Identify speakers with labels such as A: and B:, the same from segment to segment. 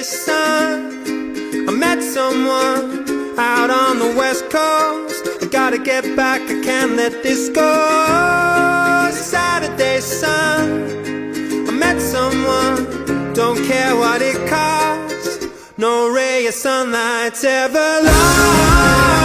A: sun, I met someone out on the west coast. I gotta get back, I can't let this go. Saturday sun, I met someone, don't care what it costs. No ray of sunlight's ever lost.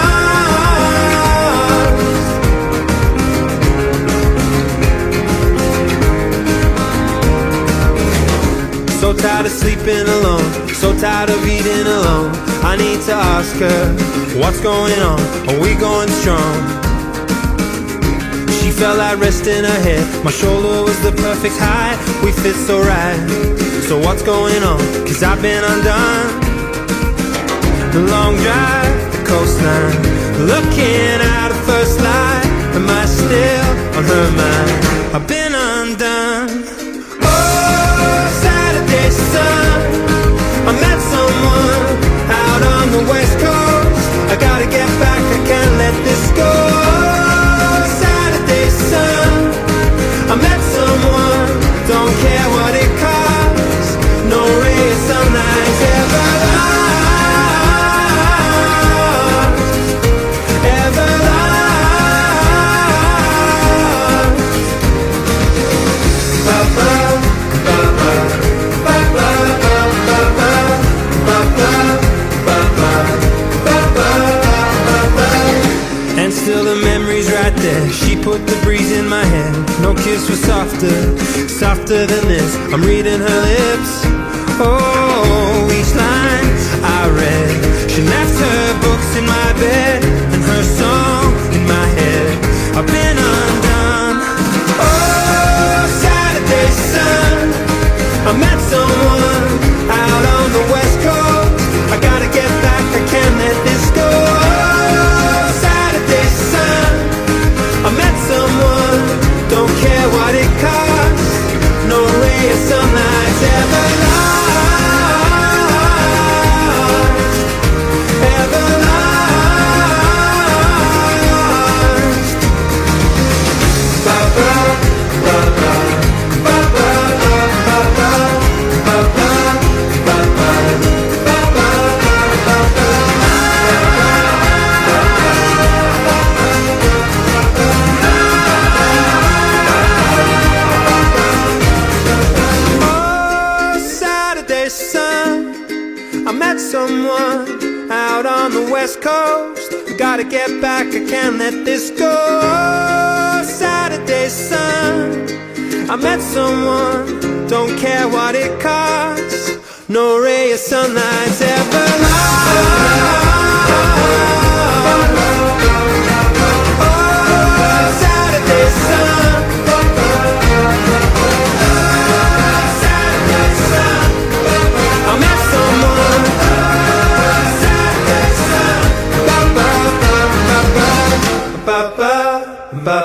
A: So tired of sleeping alone, so tired of eating alone. I need to ask her, what's going on? Are we going strong? She felt like resting her head, my shoulder was the perfect height. We fit so right, so what's going on? Cause I've been undone. The long drive, the coastline, looking at her first light. Am I still on her mind? I've been undone. Sun, I met someone out on the west coast. I gotta get back, I can't let this go. Saturday sun, I met someone, don't care what it costs. No ray of sunlight's ever lost, ever lost. Ba-ba. And still the memory's right there. She put the breeze in my head. No kiss was softer, softer than this. I'm reading her lips. Oh, each line I read. She left her books in my bed and her song in my head. I've been undone. Oh, Saturday sun, I met someone out on the west coast. I gotta get back, I can't let this go. Saturday sun, I met someone, don't care what it costs. No ray of sunlight's ever lost, ever lost. Ba-ba, ba-ba, ba-ba, ba-ba, ba-ba, ba-ba. Sun, I met someone out on the west coast. I gotta get back, I can't let this go. Saturday sun, I met someone, don't care what it costs. No ray of sunlight's ever lost. Oh, Saturday sun. Ba ba ba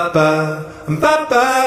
A: ba ba.